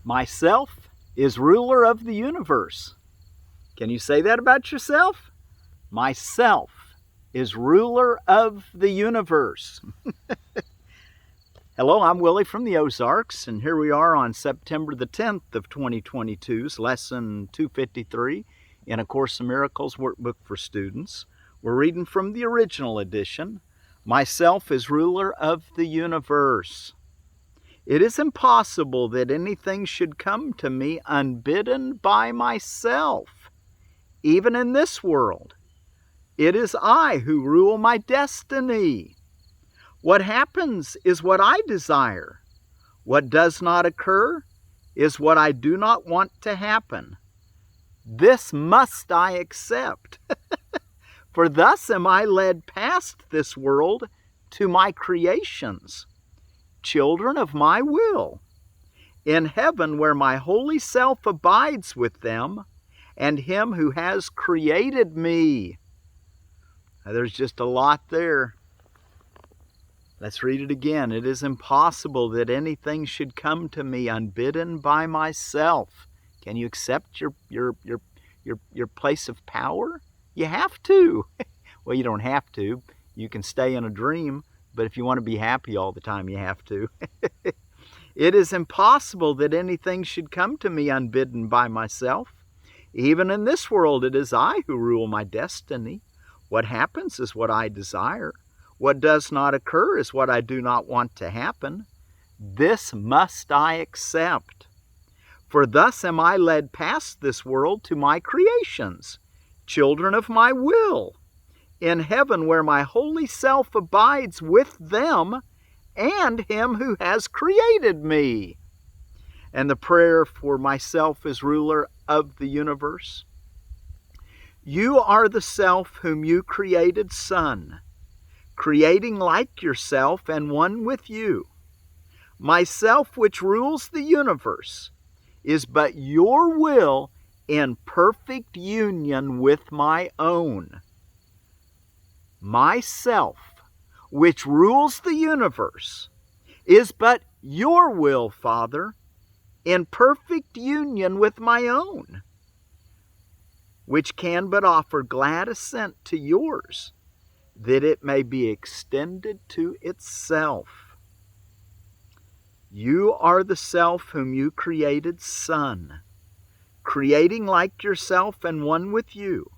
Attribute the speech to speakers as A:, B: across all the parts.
A: Myself is ruler of the universe. Can you say that about yourself? Myself is ruler of the universe. Hello, I'm Willie from the Ozarks, and here we are on September the 10th of 2022's Lesson 253 in A Course in Miracles Workbook for Students. We're reading from the original edition, Myself is ruler of the universe. It is impossible that anything should come to me unbidden by myself, even in this world. It is I who rule my destiny. What happens is what I desire. What does not occur is what I do not want to happen. This must I accept. For thus am I led past this world to my creations, children of my will, in heaven where my holy self abides with them and him who has created me. Now, there's just a lot there. Let's read it again. It is impossible that anything should come to me unbidden by myself. Can you accept your place of power? You have to. Well, you don't have to. You can stay in a dream, but if you want to be happy all the time, you have to. It is impossible that anything should come to me unbidden by myself. Even in this world, it is I who rule my destiny. What happens is what I desire. What does not occur is what I do not want to happen. This must I accept. For thus am I led past this world to my creations, children of my will, in heaven where my holy self abides with them and him who has created me. And the prayer for myself as ruler of the universe. You are the self whom you created, Son, creating like yourself and one with you. Myself, which rules the universe, is but your will in perfect union with my own. Myself, which rules the universe, is but your will, Father, in perfect union with my own, which can but offer glad assent to yours, that it may be extended to itself. You are the self whom you created, Son, creating like yourself and one with you.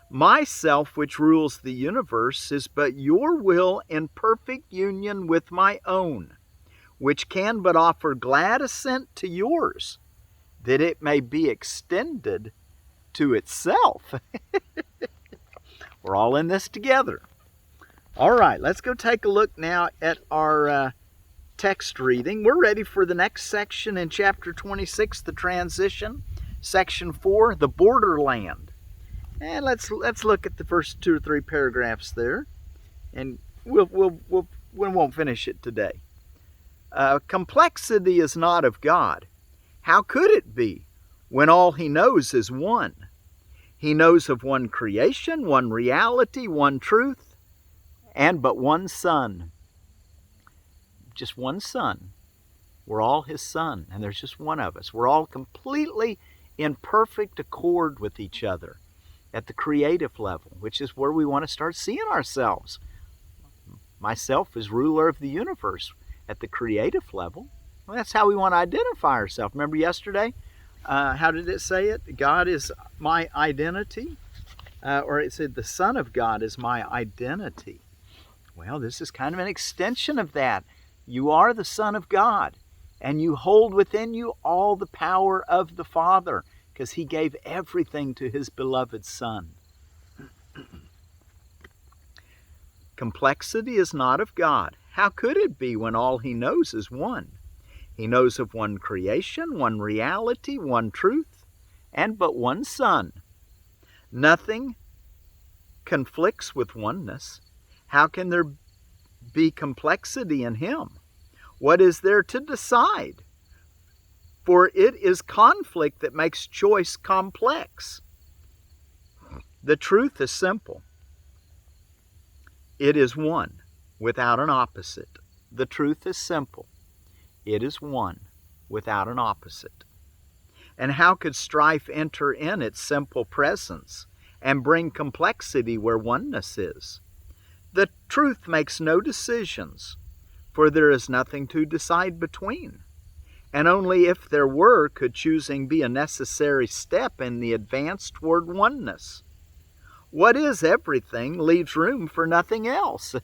A: Myself, which rules the universe, is but your will in perfect union with my own, which can but offer glad assent to yours, that it may be extended to itself. We're all in this together. All right, let's go take a look now at our text reading. We're ready for the next section in chapter 26, the transition. Section 4, the Borderland. And let's look at the first 2 or 3 paragraphs there, and we won't finish it today. Complexity is not of God. How could it be when all he knows is one? He knows of one creation, one reality, one truth, and but one Son. Just one Son. We're all his Son, and there's just one of us. We're all completely in perfect accord with each other at the creative level, which is where we want to start seeing ourselves. Myself is ruler of the universe at the creative level. Well, that's how we want to identify ourselves. Remember yesterday? How did it say it? God is my identity. Or it said the Son of God is my identity. Well, this is kind of an extension of that. You are the Son of God, and you hold within you all the power of the Father, because he gave everything to his beloved Son. Complexity is not of God. How could it be when all he knows is one? He knows of one creation, one reality, one truth, and but one Son. Nothing conflicts with oneness. How can there be complexity in him? What is there to decide? For it is conflict that makes choice complex. The truth is simple. It is one, without an opposite. The truth is simple. It is one, without an opposite? And how could strife enter in its simple presence and bring complexity where oneness is? The truth makes no decisions, for there is nothing to decide between. And only if there were could choosing be a necessary step in the advance toward oneness. What is everything leaves room for nothing else.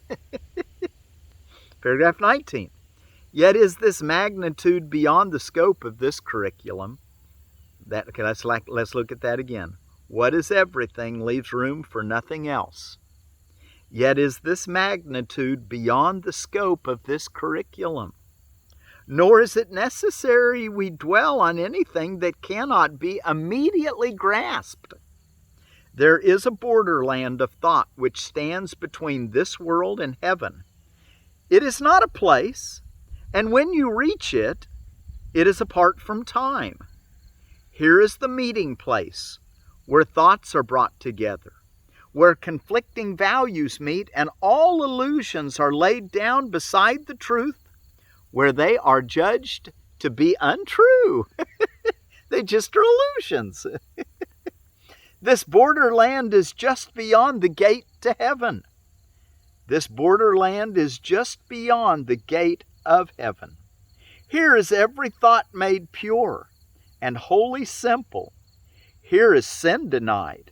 A: Paragraph 19. Yet is this magnitude beyond the scope of this curriculum. Let's look at that again. What is everything leaves room for nothing else. Yet is this magnitude beyond the scope of this curriculum. Nor is it necessary we dwell on anything that cannot be immediately grasped. There is a borderland of thought which stands between this world and heaven. It is not a place, and when you reach it, it is apart from time. Here is the meeting place, where thoughts are brought together, where conflicting values meet and all illusions are laid down beside the truth, where they are judged to be untrue. They just are illusions. This borderland is just beyond the gate to heaven. This borderland is just beyond the gate of heaven. Here is every thought made pure and wholly simple. Here is sin denied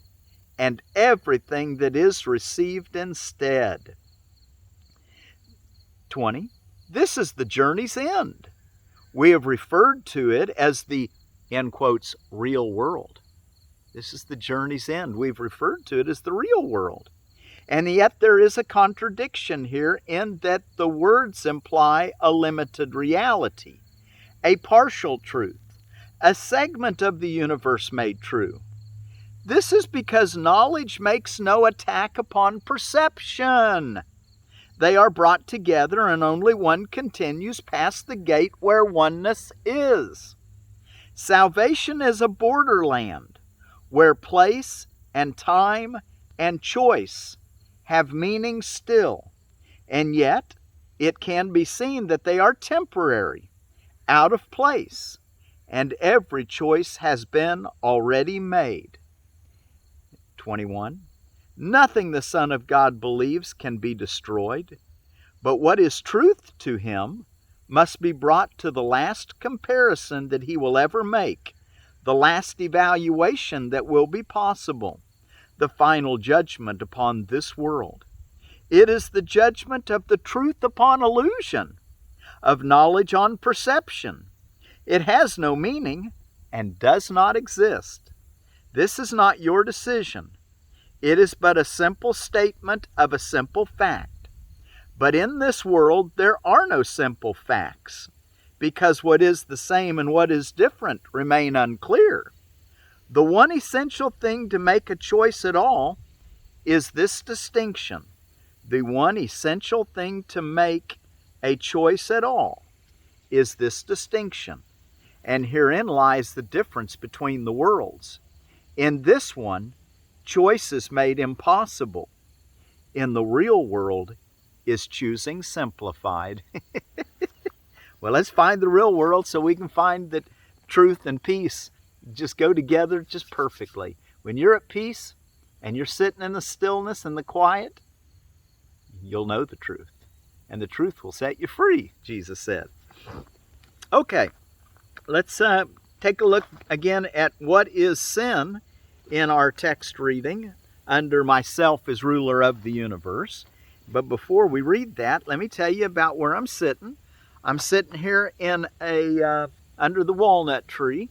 A: and everything that is received instead. 20. This is the journey's end. We have referred to it as the, in quotes, real world. This is the journey's end. We've referred to it as the real world. And yet there is a contradiction here in that the words imply a limited reality, a partial truth, a segment of the universe made true. This is because knowledge makes no attack upon perception. They are brought together and only one continues past the gate where oneness is. Salvation is a borderland where place and time and choice have meaning still, and yet it can be seen that they are temporary, out of place, and every choice has been already made. 21. Nothing the Son of God believes can be destroyed, but what is truth to him must be brought to the last comparison that he will ever make, the last evaluation that will be possible, the final judgment upon this world. It is the judgment of the truth upon illusion, of knowledge on perception. It has no meaning and does not exist. This is not your decision. It is but a simple statement of a simple fact. But in this world there are no simple facts, because what is the same and what is different remain unclear. The one essential thing to make a choice at all is this distinction. The one essential thing to make a choice at all is this distinction. And herein lies the difference between the worlds. In this one, choice is made impossible. In the real world, is choosing simplified. Well, let's find the real world so we can find that truth and peace just go together just perfectly. When you're at peace and you're sitting in the stillness and the quiet, you'll know the truth. And the truth will set you free, Jesus said. Okay, let's take a look again at what is sin in our text reading under myself as ruler of the universe. But before we read that, let me tell you about where I'm sitting. I'm sitting here in under the walnut tree,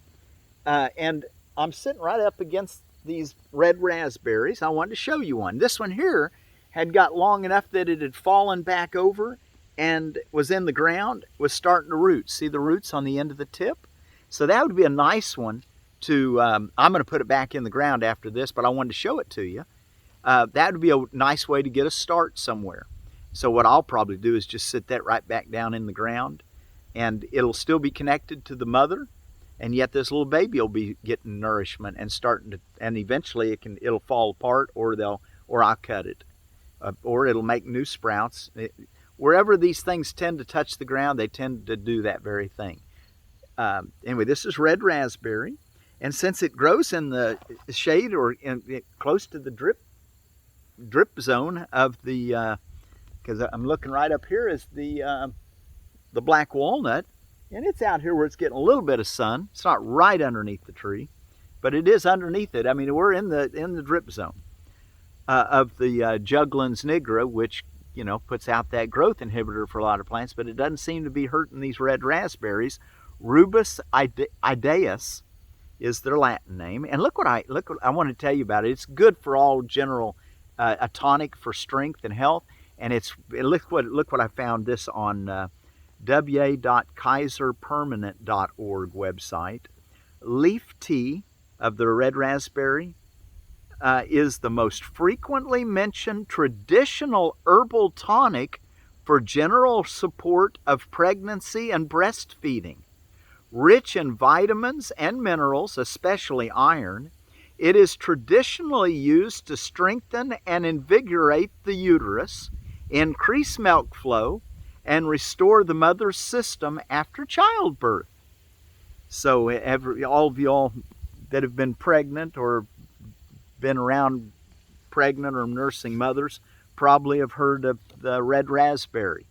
A: and I'm sitting right up against these red raspberries. I wanted to show you one. This one here had got long enough that it had fallen back over and was in the ground, was starting to root. See the roots on the end of the tip? So that would be a nice one to, I'm going to put it back in the ground after this, but I wanted to show it to you. That would be a nice way to get a start somewhere. So what I'll probably do is just sit that right back down in the ground, and it'll still be connected to the mother, and yet this little baby will be getting nourishment and starting to, and eventually it'll fall apart, or I'll cut it, or it'll make new sprouts. Wherever these things tend to touch the ground, they tend to do that very thing. Anyway, this is red raspberry. And since it grows in the shade or close to the drip zone of the, because I'm looking right up here, is the black walnut. And it's out here where it's getting a little bit of sun. It's not right underneath the tree, but it is underneath it. I mean, we're in the drip zone of the Juglans nigra, which, you know, puts out that growth inhibitor for a lot of plants, but it doesn't seem to be hurting these red raspberries. Rubus idaeus is their Latin name. And look what I want to tell you about it. It's good for all general, a tonic for strength and health. And look what I found this on wa.kaiserpermanent.org website. Leaf tea of the red raspberry is the most frequently mentioned traditional herbal tonic for general support of pregnancy and breastfeeding. Rich in vitamins and minerals, especially iron, it is traditionally used to strengthen and invigorate the uterus, increase milk flow, and restore the mother's system after childbirth. So all of y'all that have been pregnant or been around pregnant or nursing mothers probably have heard of the red raspberry.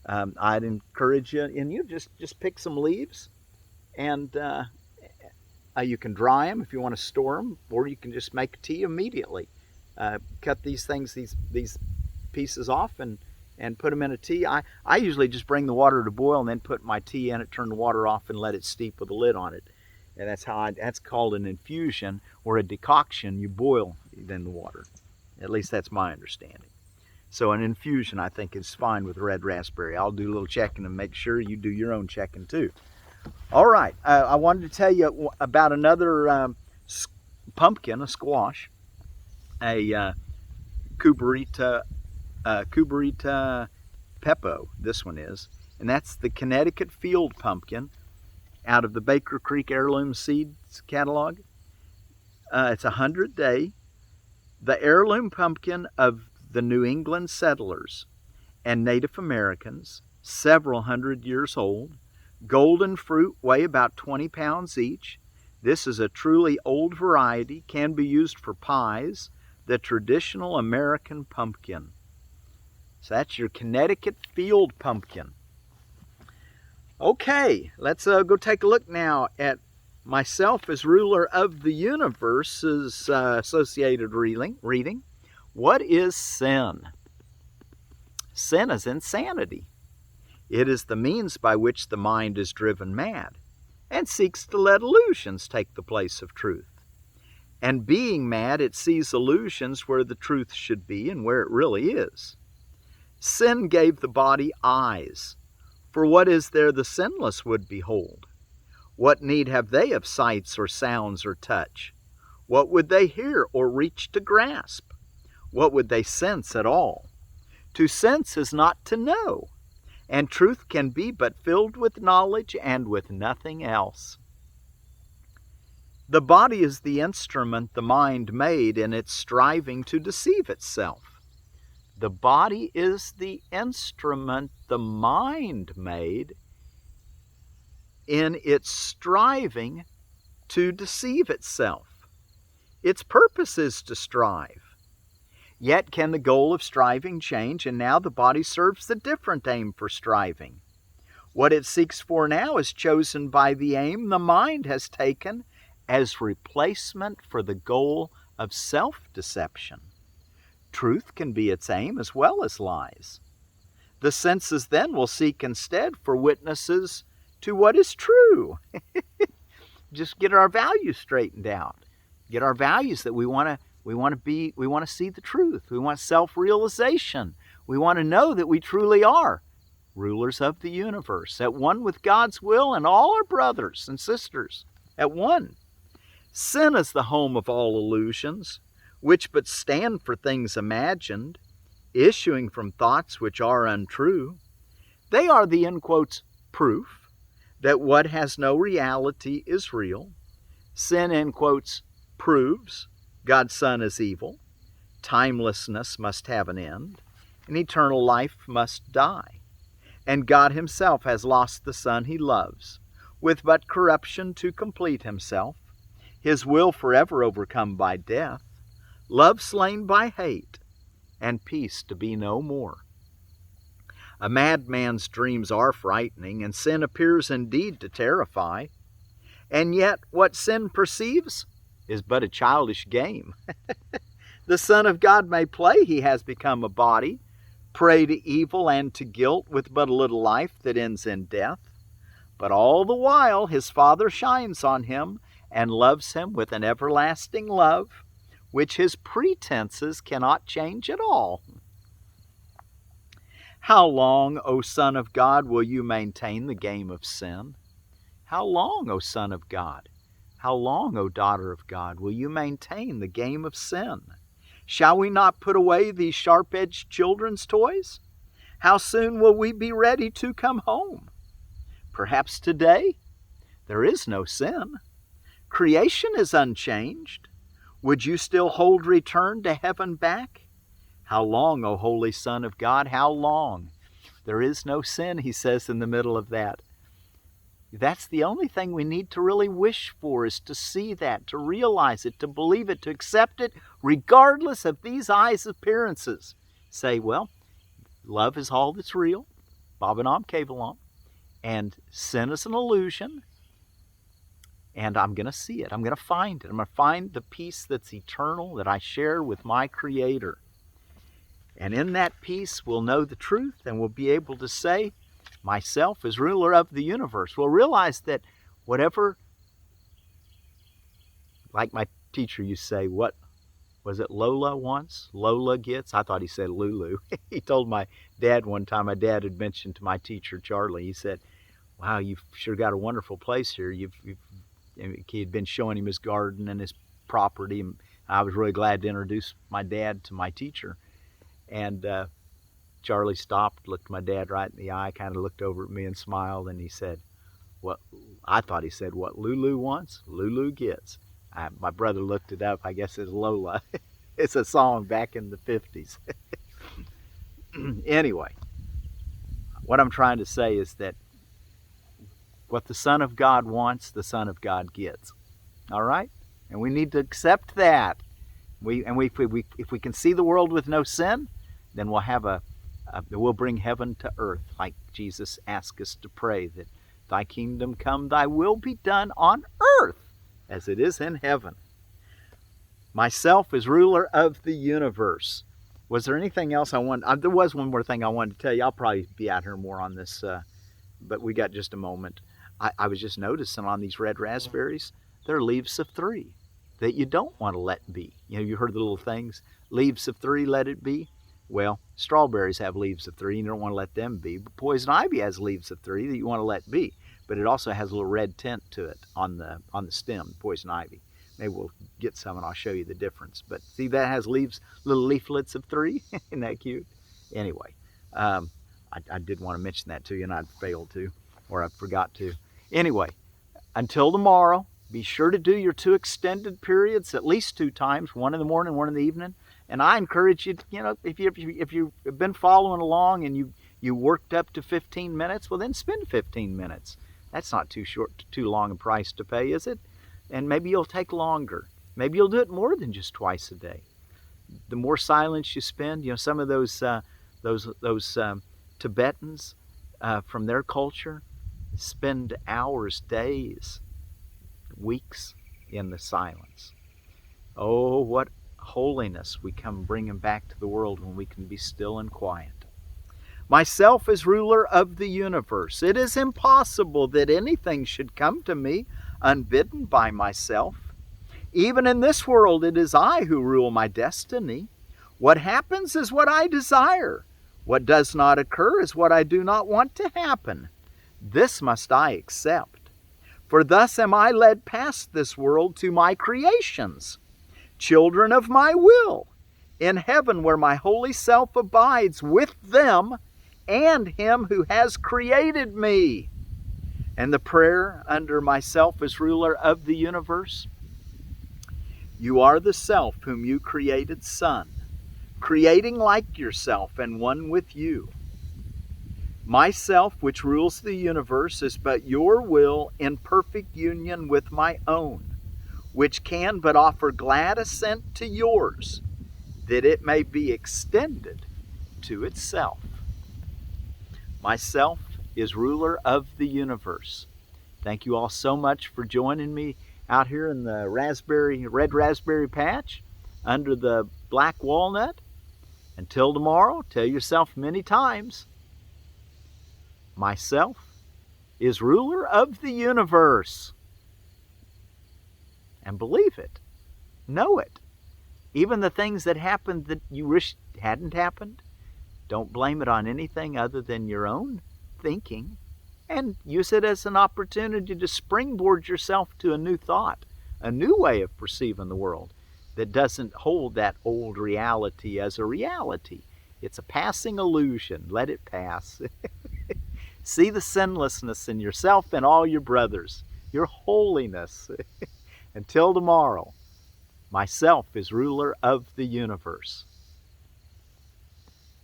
A: I'd encourage you, and you just pick some leaves, and you can dry them if you want to store them, or you can just make tea immediately. Cut these pieces off and put them in a tea. I usually just bring the water to boil and then put my tea in it, turn the water off, and let it steep with a lid on it. And that's called an infusion, or a decoction. You boil then the water. At least that's my understanding. So an infusion, I think, is fine with red raspberry. I'll do a little checking and make sure you do your own checking too. All right, I wanted to tell you about another pumpkin, a squash, a cuberita pepo, this one is, and that's the Connecticut field pumpkin out of the Baker Creek Heirloom Seeds catalog. It's 100-day. The heirloom pumpkin of the New England settlers and Native Americans, several hundred years old. Golden fruit weigh about 20 pounds each. This is a truly old variety, can be used for pies, the traditional American pumpkin. So that's your Connecticut field pumpkin. Okay, let's go take a look now at myself as ruler of the universe's associated reading. What is sin? Sin is insanity. It is the means by which the mind is driven mad and seeks to let illusions take the place of truth. And being mad, it sees illusions where the truth should be and where it really is. Sin gave the body eyes. For what is there the sinless would behold? What need have they of sights or sounds or touch? What would they hear or reach to grasp? What would they sense at all? To sense is not to know, and truth can be but filled with knowledge and with nothing else. The body is the instrument the mind made in its striving to deceive itself. The body is the instrument the mind made in its striving to deceive itself. Its purpose is to strive. Yet can the goal of striving change, and now the body serves the different aim for striving. What it seeks for now is chosen by the aim the mind has taken as replacement for the goal of self-deception. Truth can be its aim as well as lies. The senses then will seek instead for witnesses to what is true. Just get our values straightened out. Get our values that we want to see the truth. We want self-realization. We want to know that we truly are rulers of the universe, at one with God's will and all our brothers and sisters, at one. Sin is the home of all illusions, which but stand for things imagined, issuing from thoughts which are untrue. They are the, in quotes, proof that what has no reality is real. Sin, in quotes, proves God's Son is evil, timelessness must have an end, and eternal life must die. And God himself has lost the Son he loves. with but corruption to complete himself, his will forever overcome by death, love slain by hate, and peace to be no more. A madman's dreams are frightening, and sin appears indeed to terrify. And yet what sin perceives is but a childish game. The Son of God may play he has become a body, prey to evil and to guilt with but a little life that ends in death. But all the while his Father shines on him and loves him with an everlasting love, which his pretenses cannot change at all. How long, O Son of God, will you maintain the game of sin? How long, O Son of God? How long, O Daughter of God, will you maintain the game of sin? Shall we not put away these sharp-edged children's toys? How soon will we be ready to come home? Perhaps today? There is no sin. Creation is unchanged. Would you still hold return to heaven back? How long, O Holy Son of God, how long? There is no sin, he says in the middle of that. That's the only thing we need to really wish for, is to see that, to realize it, to believe it, to accept it, regardless of these eyes' appearances. Say, well, love is all that's real, Bob-a-nom, cave-a-lom, and sin is an illusion, and I'm going to see it. I'm going to find it. I'm going to find the peace that's eternal that I share with my Creator. And in that peace, we'll know the truth, and we'll be able to say, myself is ruler of the universe. We'll realize that whatever, like my teacher used to say, what was it, Lola once? Lola gets? I thought he said Lulu. He told my dad one time, my dad had mentioned to my teacher, Charlie, he said, wow, you've sure got a wonderful place here. He had been showing him his garden and his property, and I was really glad to introduce my dad to my teacher. And Charlie stopped, looked my dad right in the eye, kind of looked over at me and smiled, and he said, "What?" I thought he said, "What Lulu wants, Lulu gets." My brother looked it up. I guess it's Lola. It's a song back in the 50s. Anyway, what I'm trying to say is that what the Son of God wants, the Son of God gets. All right? And we need to accept that. If we can see the world with no sin, then we'll have we'll bring heaven to earth, like Jesus asked us to pray, that thy kingdom come, thy will be done on earth as it is in heaven. Myself is ruler of the universe. Was there anything else I wanted? There was one more thing I wanted to tell you. I'll probably be out here more on this, but we got just a moment. I was just noticing on these red raspberries, there are leaves of 3 that you don't want to let be. You know, you heard the little things, leaves of 3, let it be. Well, strawberries have leaves of 3, and you don't want to let them be. But poison ivy has leaves of 3 that you want to let be. But it also has a little red tint to it on the stem, poison ivy. Maybe we'll get some and I'll show you the difference. But see, that has leaves, little leaflets of 3. Isn't that cute? Anyway, I did want to mention that to you, and I'd failed to, or I forgot to. Anyway, until tomorrow, be sure to do your 2 extended periods at least 2 times, one in the morning, one in the evening. And I encourage you, if you've been following along and you worked up to 15 minutes, well, then spend 15 minutes. That's not too long a price to pay, is it? And maybe you'll take longer. Maybe you'll do it more than just twice a day. The more silence you spend, some of those Tibetans from their culture spend hours, days, weeks in the silence. Oh, what holiness we come bringing back to the world when we can be still and quiet. Myself is ruler of the universe. It is impossible that anything should come to me unbidden by myself. Even in this world, it is I who rule my destiny. What happens is what I desire. What does not occur is what I do not want to happen. This must I accept. For thus am I led past this world to my creations, children of my will, in heaven where my holy self abides with them and him who has created me. And the prayer under myself as ruler of the universe: you are the self whom you created, Son, creating like yourself and one with you. Myself, which rules the universe, is but your will in perfect union with my own, which can but offer glad assent to yours, that it may be extended to itself. Myself is ruler of the universe. Thank you all so much for joining me out here in the red raspberry patch under the black walnut. Until tomorrow, tell yourself many times, myself is ruler of the universe. And believe it. Know it. Even the things that happened that you wish hadn't happened, don't blame it on anything other than your own thinking, and use it as an opportunity to springboard yourself to a new thought, a new way of perceiving the world that doesn't hold that old reality as a reality. It's a passing illusion. Let it pass. See the sinlessness in yourself and all your brothers, your holiness. Until tomorrow, myself is ruler of the universe.